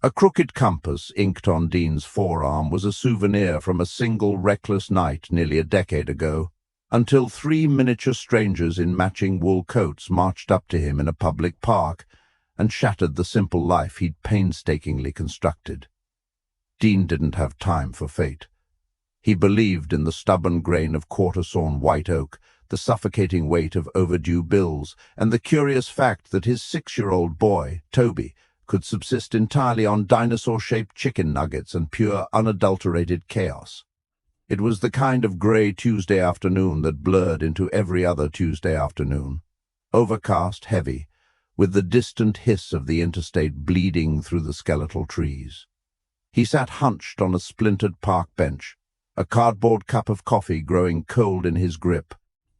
A crooked compass inked on Dean's forearm was a souvenir from a single reckless night nearly a decade ago, until three miniature strangers in matching wool coats marched up to him in a public park and shattered the simple life he'd painstakingly constructed. Dean didn't have time for fate. He believed in the stubborn grain of quarter-sawn white oak, the suffocating weight of overdue bills, and the curious fact that his 6-year-old boy, Toby, could subsist entirely on dinosaur-shaped chicken nuggets and pure, unadulterated chaos. It was the kind of grey Tuesday afternoon that blurred into every other Tuesday afternoon. Overcast, heavy, with the distant hiss of the interstate bleeding through the skeletal trees. He sat hunched on a splintered park bench, a cardboard cup of coffee growing cold in his grip,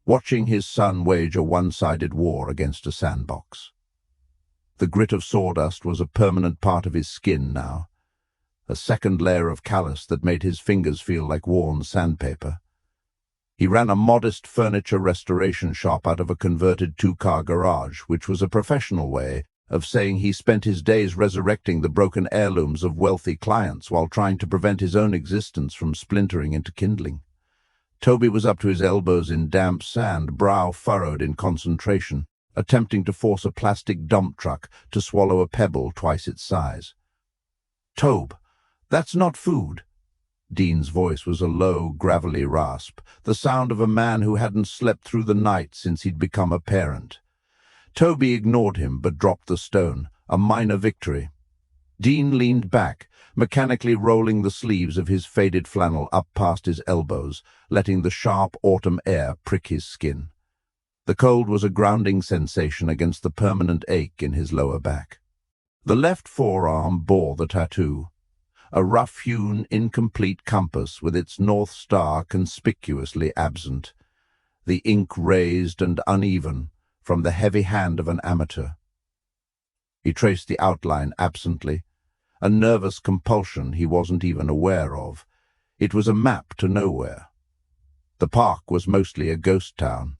watching his son wage a one-sided war against a sandbox. The grit of sawdust was a permanent part of his skin now, a second layer of callus that made his fingers feel like worn sandpaper. He ran a modest furniture restoration shop out of a converted 2-car garage, which was a professional way of saying he spent his days resurrecting the broken heirlooms of wealthy clients while trying to prevent his own existence from splintering into kindling. Toby was up to his elbows in damp sand, brow furrowed in concentration, attempting to force a plastic dump truck to swallow a pebble twice its size. "Tobe, that's not food." Dean's voice was a low, gravelly rasp, the sound of a man who hadn't slept through the night since he'd become a parent. Toby ignored him but dropped the stone, a minor victory. Dean leaned back, mechanically rolling the sleeves of his faded flannel up past his elbows, letting the sharp autumn air prick his skin. The cold was a grounding sensation against the permanent ache in his lower back. The left forearm bore the tattoo, a rough-hewn, incomplete compass with its North Star conspicuously absent, the ink raised and uneven from the heavy hand of an amateur. He traced the outline absently, a nervous compulsion he wasn't even aware of. It was a map to nowhere. The park was mostly a ghost town.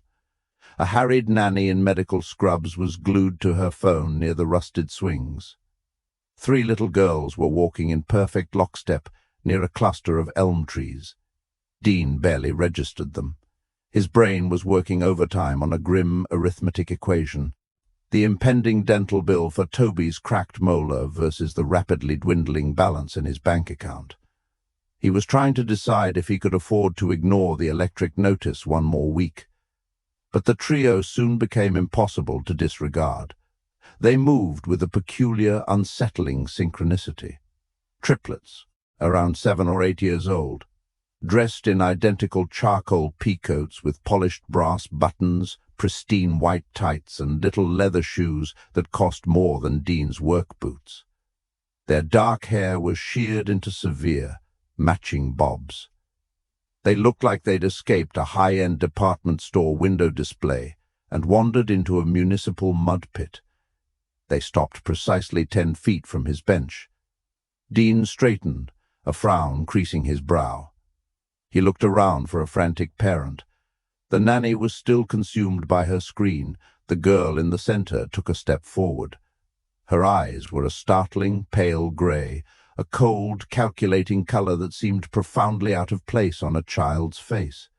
A harried nanny in medical scrubs was glued to her phone near the rusted swings. 3 little girls were walking in perfect lockstep near a cluster of elm trees. Dean barely registered them. His brain was working overtime on a grim arithmetic equation. The impending dental bill for Toby's cracked molar versus the rapidly dwindling balance in his bank account. He was trying to decide if he could afford to ignore the electric notice one more week. But the trio soon became impossible to disregard. They moved with a peculiar, unsettling synchronicity. Triplets, around 7 or 8 years old, dressed in identical charcoal peacoats with polished brass buttons, pristine white tights, and little leather shoes that cost more than Dean's work boots. Their dark hair was sheared into severe, matching bobs. They looked like they'd escaped a high-end department store window display and wandered into a municipal mud pit. They stopped precisely 10 feet from his bench. Dean straightened, a frown creasing his brow. He looked around for a frantic parent. The nanny was still consumed by her screen. The girl in the center took a step forward. Her eyes were a startling, pale gray, a cold, calculating color that seemed profoundly out of place on a child's face.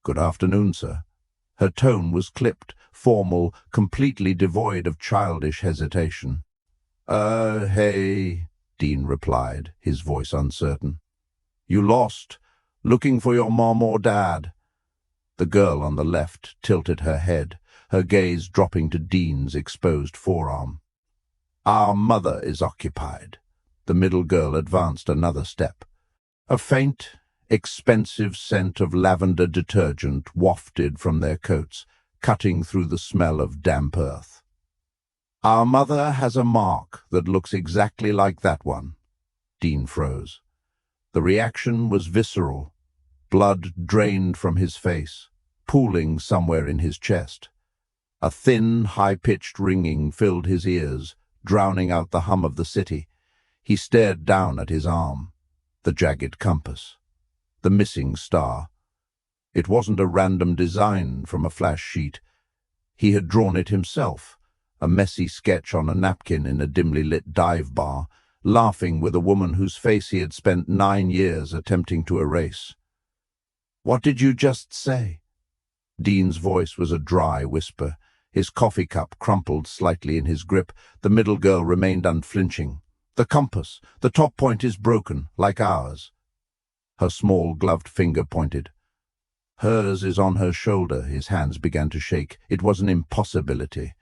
"Good afternoon, sir." Her tone was clipped, formal, completely devoid of childish hesitation. Hey," Dean replied, his voice uncertain. "You lost? Looking for your mom or dad?" The girl on the left tilted her head, her gaze dropping to Dean's exposed forearm. "Our mother is occupied." The middle girl advanced another step. A faint, expensive scent of lavender detergent wafted from their coats, cutting through the smell of damp earth. "Our mother has a mark that looks exactly like that one." Dean froze. The reaction was visceral. Blood drained from his face, pooling somewhere in his chest. A thin, high-pitched ringing filled his ears, drowning out the hum of the city. He stared down at his arm, the jagged compass, the missing star. It wasn't a random design from a flash sheet. He had drawn it himself, a messy sketch on a napkin in a dimly lit dive bar, laughing with a woman whose face he had spent 9 years attempting to erase. "What did you just say?" Dean's voice was a dry whisper. His coffee cup crumpled slightly in his grip. The middle girl remained unflinching. "The compass. The top point is broken, like ours." Her small gloved finger pointed. "Hers is on her shoulder." His hands began to shake. It was an impossibility.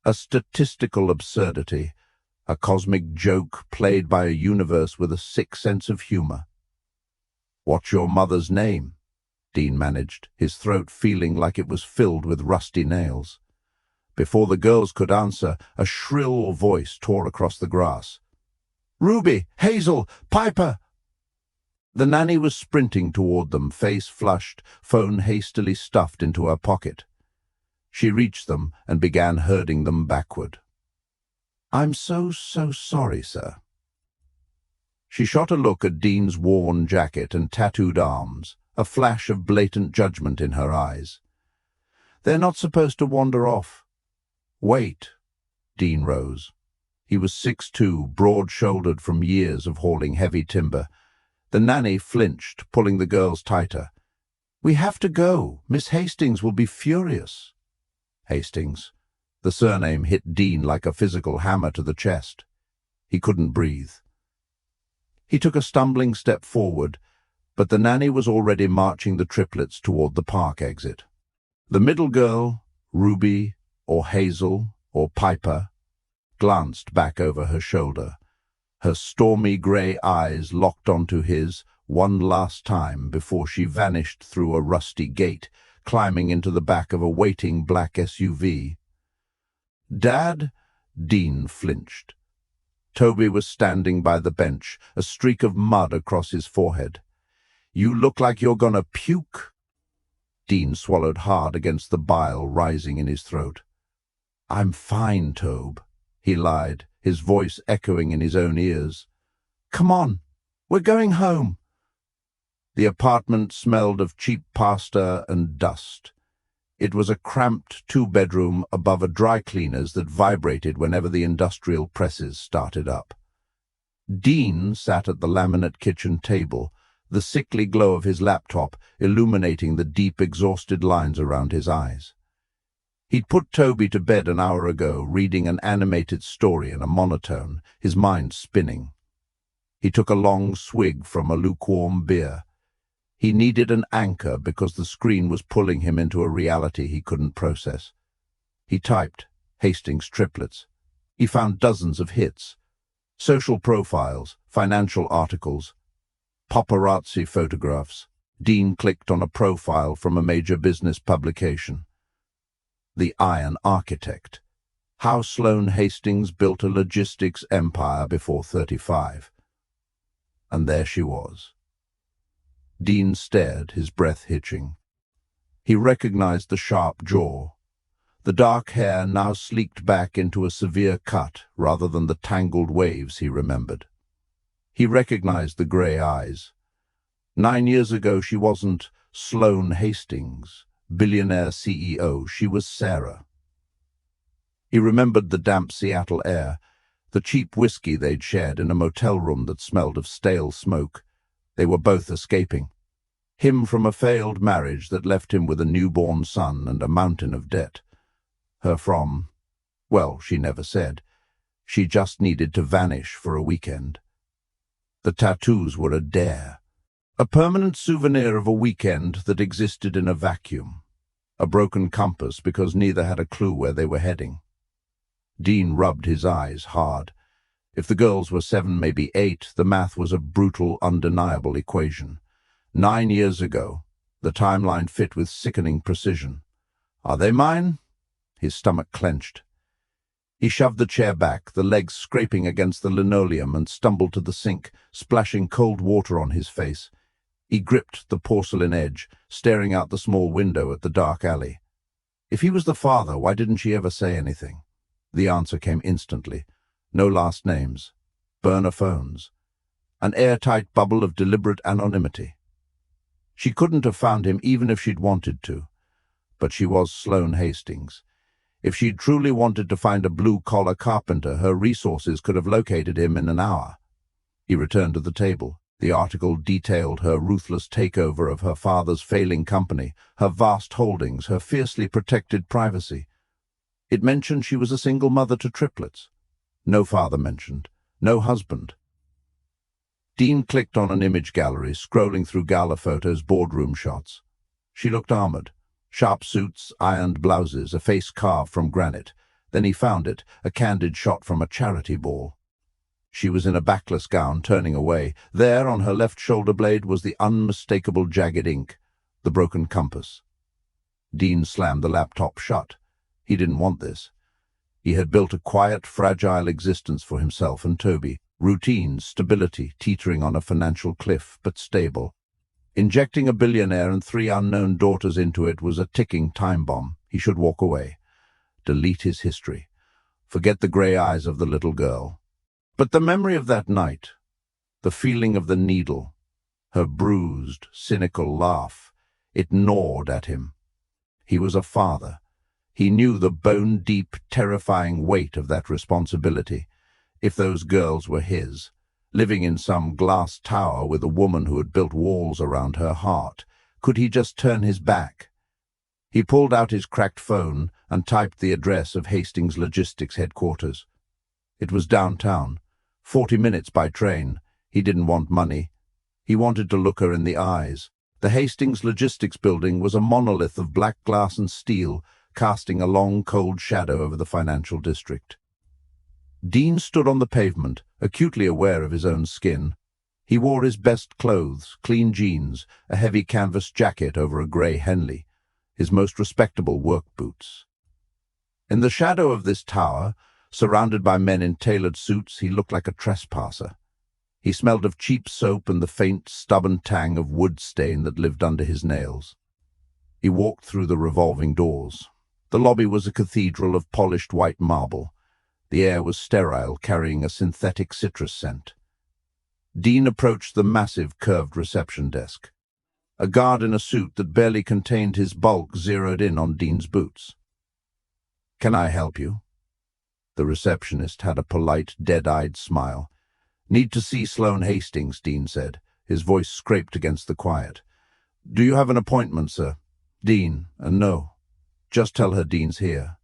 A statistical absurdity. A cosmic joke played by a universe with a sick sense of humor. "What's your mother's name?" Dean managed, his throat feeling like it was filled with rusty nails. Before the girls could answer, a shrill voice tore across the grass. "Ruby! Hazel! Piper!" The nanny was sprinting toward them, face flushed, phone hastily stuffed into her pocket. She reached them and began herding them backward. "I'm so sorry, sir." She shot a look at Dean's worn jacket and tattooed arms, a flash of blatant judgment in her eyes. "They're not supposed to wander off." "Wait." Dean rose. He was 6'2", broad-shouldered from years of hauling heavy timber. The nanny flinched, pulling the girls tighter. "We have to go. Miss Hastings will be furious." Hastings. The surname hit Dean like a physical hammer to the chest. He couldn't breathe. He took a stumbling step forward, but the nanny was already marching the triplets toward the park exit. The middle girl, Ruby, or Hazel, or Piper, glanced back over her shoulder. Her stormy grey eyes locked onto his one last time before she vanished through a rusty gate, climbing into the back of a waiting black SUV. "Dad?" Dean flinched. Toby was standing by the bench, a streak of mud across his forehead. "You look like you're gonna puke." Dean swallowed hard against the bile rising in his throat. "I'm fine, Tobe," he lied, his voice echoing in his own ears. "Come on, we're going home." The apartment smelled of cheap pasta and dust. It was a cramped two-bedroom above a dry cleaner's that vibrated whenever the industrial presses started up. Dean sat at the laminate kitchen table, the sickly glow of his laptop illuminating the deep, exhausted lines around his eyes. He'd put Toby to bed an hour ago, reading an animated story in a monotone, his mind spinning. He took a long swig from a lukewarm beer. He needed an anchor because the screen was pulling him into a reality he couldn't process. He typed Hastings triplets. He found dozens of hits. Social profiles, financial articles, paparazzi photographs. Dean clicked on a profile from a major business publication. The Iron Architect. How Sloane Hastings Built a Logistics Empire Before 35. And there she was. Dean stared, his breath hitching. He recognized the sharp jaw. The dark hair now sleeked back into a severe cut rather than the tangled waves he remembered. He recognized the grey eyes. 9 years ago she wasn't Sloane Hastings, billionaire CEO. She was Sarah. He remembered the damp Seattle air, the cheap whiskey they'd shared in a motel room that smelled of stale smoke. They were both escaping. Him from a failed marriage that left him with a newborn son and a mountain of debt. Her from, well, she never said. She just needed to vanish for a weekend. The tattoos were a dare. A permanent souvenir of a weekend that existed in a vacuum. A broken compass because neither had a clue where they were heading. Dean rubbed his eyes hard. If the girls were 7, maybe 8, the math was a brutal, undeniable equation. 9 years ago, the timeline fit with sickening precision. Are they mine? His stomach clenched. He shoved the chair back, the legs scraping against the linoleum, and stumbled to the sink, splashing cold water on his face. He gripped the porcelain edge, staring out the small window at the dark alley. If he was the father, why didn't she ever say anything? The answer came instantly. No last names. Burner phones. An airtight bubble of deliberate anonymity. She couldn't have found him even if she'd wanted to. But she was Sloane Hastings. If she'd truly wanted to find a blue-collar carpenter, her resources could have located him in an hour. He returned to the table. The article detailed her ruthless takeover of her father's failing company, her vast holdings, her fiercely protected privacy. It mentioned she was a single mother to triplets. No father mentioned. No husband. Dean clicked on an image gallery, scrolling through gala photos, boardroom shots. She looked armored. Sharp suits, ironed blouses, a face carved from granite. Then he found it, a candid shot from a charity ball. She was in a backless gown, turning away. There, on her left shoulder blade, was the unmistakable jagged ink, the broken compass. Dean slammed the laptop shut. He didn't want this. He had built a quiet, fragile existence for himself and Toby. Routine, stability, teetering on a financial cliff, but stable. Injecting a billionaire and 3 unknown daughters into it was a ticking time bomb. He should walk away. Delete his history. Forget the grey eyes of the little girl. But the memory of that night, the feeling of the needle, her bruised, cynical laugh, it gnawed at him. He was a father. He knew the bone-deep, terrifying weight of that responsibility. If those girls were his, living in some glass tower with a woman who had built walls around her heart, could he just turn his back? He pulled out his cracked phone and typed the address of Hastings Logistics headquarters. It was downtown, 40 minutes by train. He didn't want money. He wanted to look her in the eyes. The Hastings Logistics building was a monolith of black glass and steel, casting a long, cold shadow over the financial district. Dean stood on the pavement, acutely aware of his own skin. He wore his best clothes, clean jeans, a heavy canvas jacket over a grey Henley, his most respectable work boots. In the shadow of this tower, surrounded by men in tailored suits, he looked like a trespasser. He smelled of cheap soap and the faint, stubborn tang of wood stain that lived under his nails. He walked through the revolving doors. The lobby was a cathedral of polished white marble. The air was sterile, carrying a synthetic citrus scent. Dean approached the massive, curved reception desk. A guard in a suit that barely contained his bulk zeroed in on Dean's boots. "Can I help you?" The receptionist had a polite, dead-eyed smile. "Need to see Sloane Hastings," Dean said. His voice scraped against the quiet. "Do you have an appointment, sir?" "Dean, no. Just tell her Dean's here."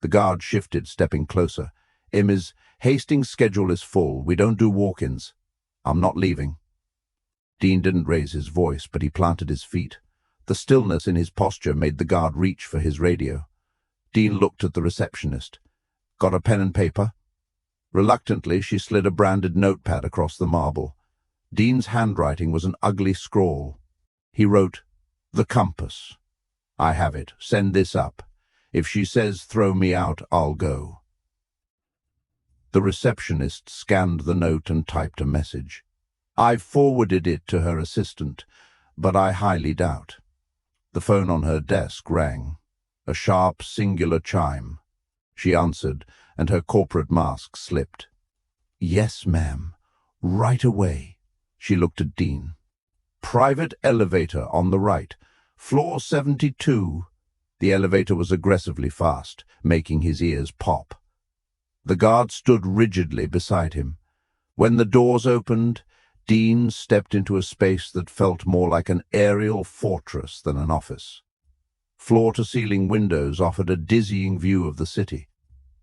The guard shifted, stepping closer. "Ms. Hastings' schedule is full. We don't do walk-ins. I'm not leaving." Dean didn't raise his voice, but he planted his feet. The stillness in his posture made the guard reach for his radio. Dean looked at the receptionist. "Got a pen and paper?" Reluctantly, she slid a branded notepad across the marble. Dean's handwriting was an ugly scrawl. He wrote, "The compass. I have it. Send this up. If she says throw me out, I'll go." The receptionist scanned the note and typed a message. "I forwarded it to her assistant, but I highly doubt." The phone on her desk rang. A sharp, singular chime. She answered, and her corporate mask slipped. "Yes, ma'am. Right away." She looked at Dean. "Private elevator on the right. Floor 72. The elevator was aggressively fast, making his ears pop. The guard stood rigidly beside him. When the doors opened, Dean stepped into a space that felt more like an aerial fortress than an office. Floor-to-ceiling windows offered a dizzying view of the city.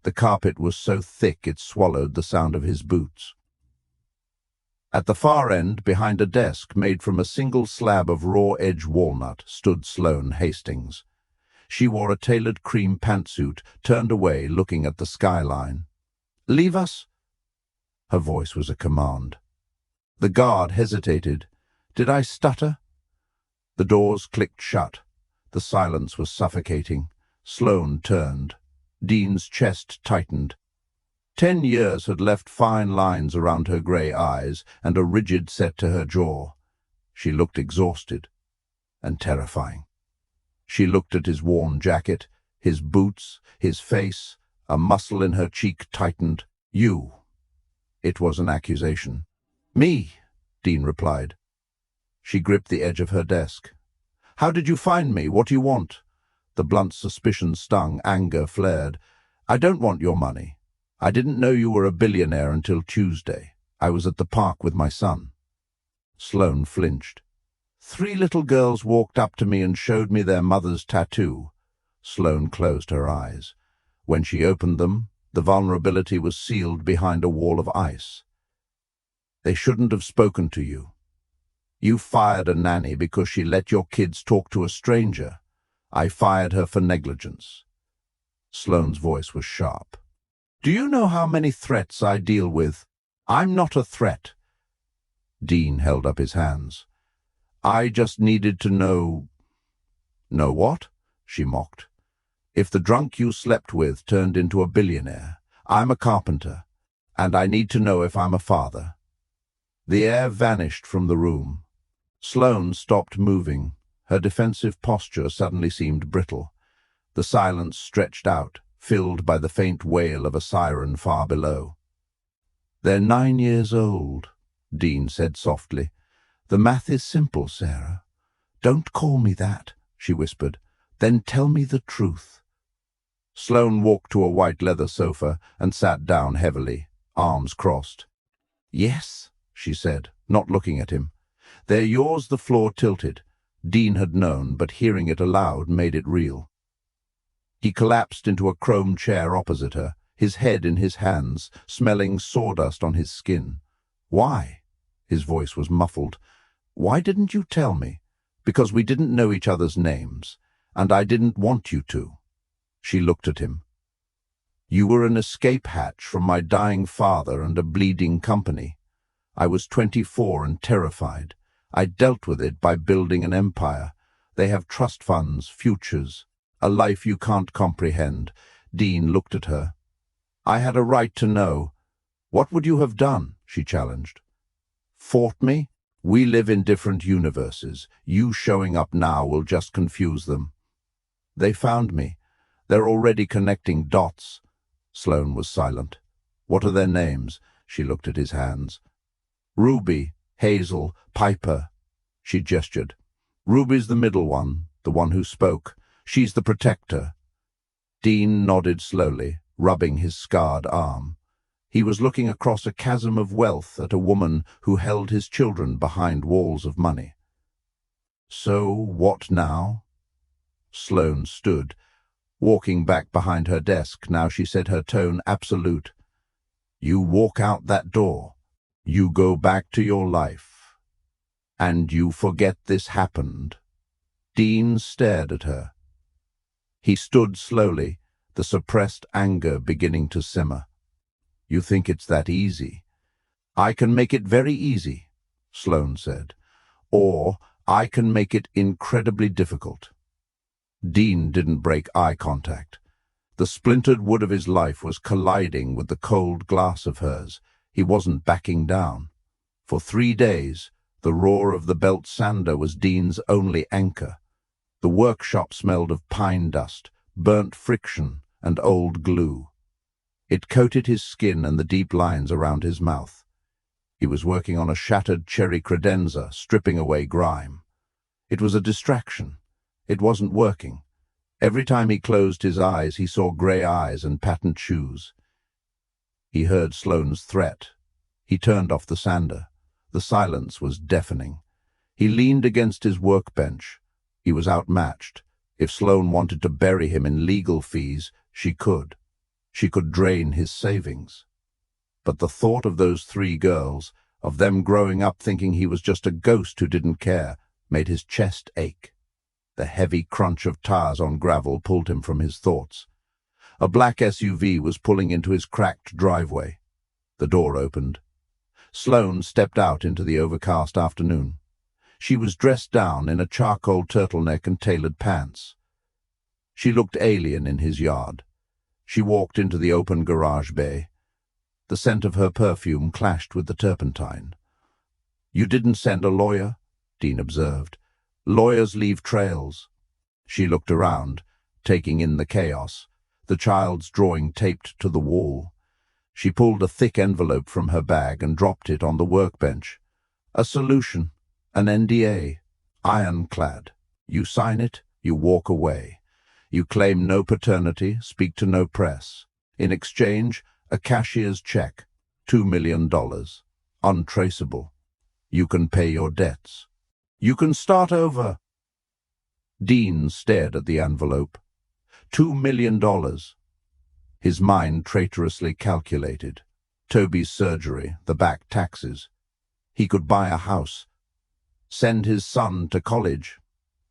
The carpet was so thick it swallowed the sound of his boots. At the far end, behind a desk made from a single slab of raw-edge walnut, stood Sloane Hastings. She wore a tailored cream pantsuit, turned away, looking at the skyline. "Leave us." Her voice was a command. The guard hesitated. Did I stutter? The doors clicked shut. The silence was suffocating. Sloane turned. Dean's chest tightened. 10 years had left fine lines around her grey eyes and a rigid set to her jaw. She looked exhausted and terrifying. She looked at his worn jacket, his boots, his face. A muscle in her cheek tightened. "You." It was an accusation. "Me," Dean replied. She gripped the edge of her desk. "How did you find me? What do you want?" The blunt suspicion stung, anger flared. "I don't want your money. I didn't know you were a billionaire until Tuesday. I was at the park with my son." Sloane flinched. "3 little girls walked up to me and showed me their mother's tattoo." Sloane closed her eyes. When she opened them, the vulnerability was sealed behind a wall of ice. "They shouldn't have spoken to you. You fired a nanny because she let your kids talk to a stranger. I fired her for negligence." Sloane's voice was sharp. "Do you know how many threats I deal with? I'm not a threat." Dean held up his hands. "I just needed to know—" "Know what?" she mocked. "If the drunk you slept with turned into a billionaire, I'm a carpenter, and I need to know if I'm a father." The air vanished from the room. Sloane stopped moving. Her defensive posture suddenly seemed brittle. The silence stretched out, filled by the faint wail of a siren far below. "They're 9 years old," Dean said softly. "The math is simple, Sarah." "Don't call me that," she whispered. "Then tell me the truth." Sloane walked to a white leather sofa and sat down heavily, arms crossed. "Yes," she said, not looking at him. "They're yours." The floor tilted. Dean had known, but hearing it aloud made it real. He collapsed into a chrome chair opposite her, his head in his hands, smelling sawdust on his skin. "Why?" His voice was muffled. "Why didn't you tell me?" "Because we didn't know each other's names, and I didn't want you to." She looked at him. "You were an escape hatch from my dying father and a bleeding company. I was 24 and terrified. I dealt with it by building an empire. They have trust funds, futures, a life you can't comprehend." Dean looked at her. "I had a right to know." "What would you have done?" she challenged. "Fought me? We live in different universes. You showing up now will just confuse them." "They found me. They're already connecting dots." Sloane was silent. "What are their names?" She looked at his hands. "Ruby, Hazel, Piper." She gestured. "Ruby's the middle one, the one who spoke. She's the protector." Dean nodded slowly, rubbing his scarred arm. He was looking across a chasm of wealth at a woman who held his children behind walls of money. "So what now?" Sloane stood, walking back behind her desk. Now she said, her tone absolute. "You walk out that door. You go back to your life. And you forget this happened." Dean stared at her. He stood slowly, the suppressed anger beginning to simmer. "You think it's that easy?" "I can make it very easy," Sloane said. "Or I can make it incredibly difficult." Dean didn't break eye contact. The splintered wood of his life was colliding with the cold glass of hers. He wasn't backing down. For 3 days, the roar of the belt sander was Dean's only anchor. The workshop smelled of pine dust, burnt friction, and old glue. It coated his skin and the deep lines around his mouth. He was working on a shattered cherry credenza, stripping away grime. It was a distraction. It wasn't working. Every time he closed his eyes, he saw grey eyes and patent shoes. He heard Sloane's threat. He turned off the sander. The silence was deafening. He leaned against his workbench. He was outmatched. If Sloane wanted to bury him in legal fees, she could. She could drain his savings. But the thought of those 3 girls, of them growing up thinking he was just a ghost who didn't care, made his chest ache. The heavy crunch of tires on gravel pulled him from his thoughts. A black SUV was pulling into his cracked driveway. The door opened. Sloane stepped out into the overcast afternoon. She was dressed down in a charcoal turtleneck and tailored pants. She looked alien in his yard. She walked into the open garage bay. The scent of her perfume clashed with the turpentine. "You didn't send a lawyer?" Dean observed. "Lawyers leave trails." She looked around, taking in the chaos, the child's drawing taped to the wall. She pulled a thick envelope from her bag and dropped it on the workbench. "A solution, an NDA, ironclad. You sign it, you walk away. You claim no paternity, speak to no press. In exchange, a cashier's check, $2 million. Untraceable. You can pay your debts. You can start over. Dean stared at the envelope. $2 million. His mind traitorously calculated. Toby's surgery, the back taxes. He could buy a house. Send his son to college.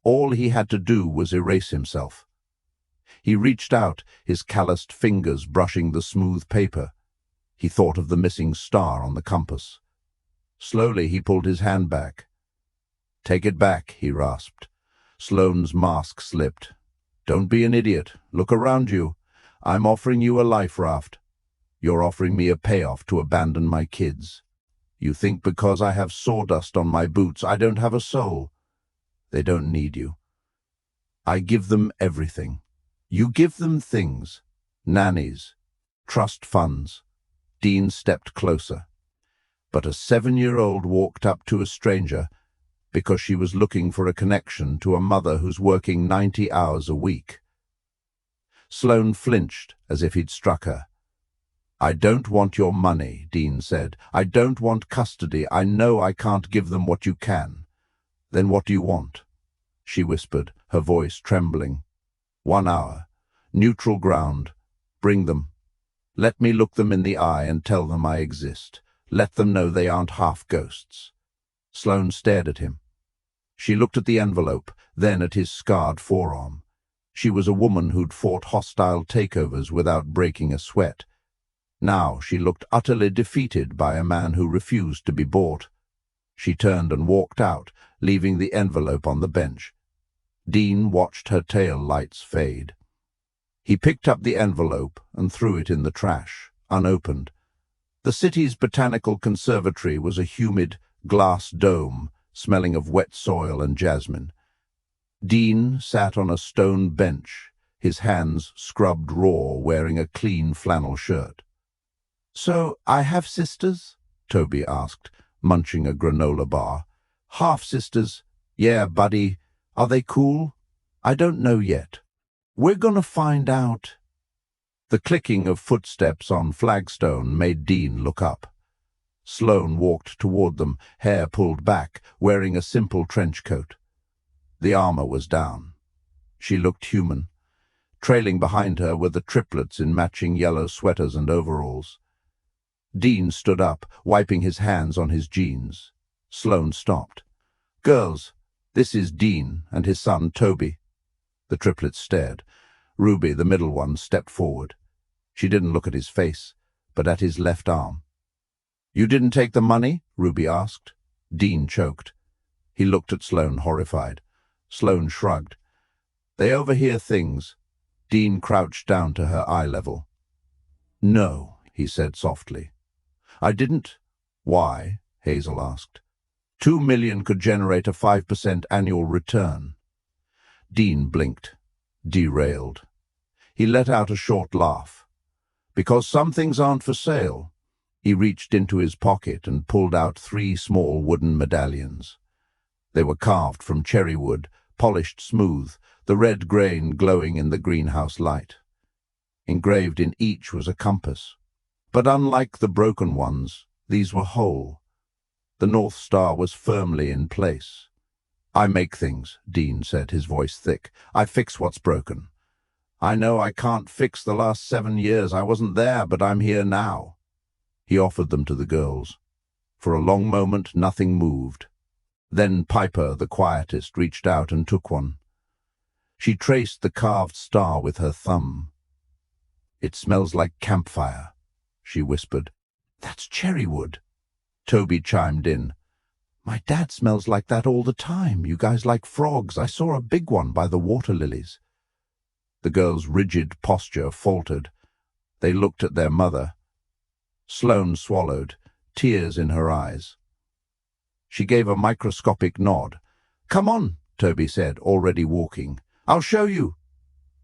All he had to do was erase himself. He reached out, his calloused fingers brushing the smooth paper. He thought of the missing star on the compass. Slowly he pulled his hand back. "Take it back," he rasped. Sloane's mask slipped. "Don't be an idiot. Look around you. I'm offering you a life raft. You're offering me a payoff to abandon my kids. You think because I have sawdust on my boots, I don't have a soul. They don't need you. I give them everything. You give them things. Nannies. Trust funds." Dean stepped closer. But a 7-year-old walked up to a stranger because she was looking for a connection to a mother who's working 90 hours a week. Sloane flinched as if he'd struck her. "I don't want your money," Dean said. "I don't want custody. I know I can't give them what you can." "Then what do you want?" she whispered, her voice trembling. 1 hour. Neutral ground. Bring them. Let me look them in the eye and tell them I exist. Let them know they aren't half ghosts. Sloane stared at him. She looked at the envelope, then at his scarred forearm. She was a woman who'd fought hostile takeovers without breaking a sweat. Now she looked utterly defeated by a man who refused to be bought. She turned and walked out, leaving the envelope on the bench. Dean watched her tail lights fade. He picked up the envelope and threw it in the trash, unopened. The city's botanical conservatory was a humid, glass dome, smelling of wet soil and jasmine. Dean sat on a stone bench, his hands scrubbed raw, wearing a clean flannel shirt. "So I have sisters?" Toby asked, munching a granola bar. "Half-sisters? Yeah, buddy. Are they cool? I don't know yet. We're gonna find out." The clicking of footsteps on flagstone made Dean look up. Sloane walked toward them, hair pulled back, wearing a simple trench coat. The armor was down. She looked human. Trailing behind her were the triplets in matching yellow sweaters and overalls. Dean stood up, wiping his hands on his jeans. Sloane stopped. "Girls, this is Dean and his son Toby." The triplets stared. Ruby, the middle one, stepped forward. She didn't look at his face, but at his left arm. "You didn't take the money?" Ruby asked. Dean choked. He looked at Sloane, horrified. Sloane shrugged. "They overhear things." Dean crouched down to her eye level. "No," he said softly. "I didn't." "Why?" Hazel asked. $2 million could generate a 5% annual return." Dean blinked, derailed. He let out a short laugh. "Because some things aren't for sale." He reached into his pocket and pulled out 3 small wooden medallions. They were carved from cherry wood, polished smooth, the red grain glowing in the greenhouse light. Engraved in each was a compass. But unlike the broken ones, these were whole. The North Star was firmly in place. "I make things," Dean said, his voice thick. "I fix what's broken. I know I can't fix the last 7 years. I wasn't there, but I'm here now." He offered them to the girls. For a long moment, nothing moved. Then Piper, the quietest, reached out and took one. She traced the carved star with her thumb. "It smells like campfire," she whispered. "That's cherry wood." Toby chimed in. "My dad smells like that all the time. You guys like frogs. I saw a big one by the water lilies." The girl's rigid posture faltered. They looked at their mother. Sloane swallowed, tears in her eyes. She gave a microscopic nod. "Come on," Toby said, already walking. "I'll show you."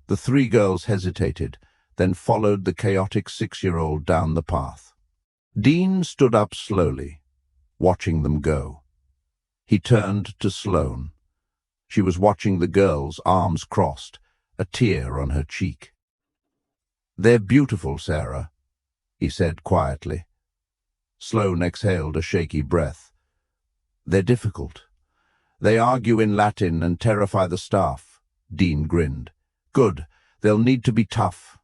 The 3 girls hesitated, then followed the chaotic 6-year-old down the path. Dean stood up slowly, watching them go. He turned to Sloane. She was watching the girls, arms crossed, a tear on her cheek. "They're beautiful, Sarah," he said quietly. Sloane exhaled a shaky breath. "They're difficult. They argue in Latin and terrify the staff." Dean grinned. "Good. They'll need to be tough."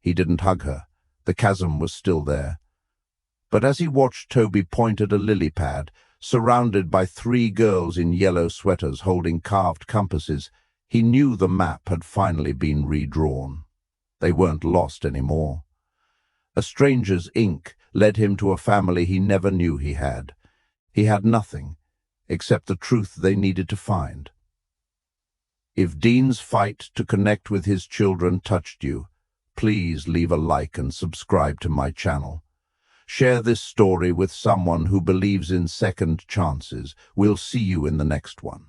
He didn't hug her. The chasm was still there. But as he watched Toby point at a lily pad, surrounded by 3 girls in yellow sweaters holding carved compasses, he knew the map had finally been redrawn. They weren't lost anymore. A stranger's ink led him to a family he never knew he had. He had nothing, except the truth they needed to find. If Dean's fight to connect with his children touched you, please leave a like and subscribe to my channel. Share this story with someone who believes in second chances. We'll see you in the next one.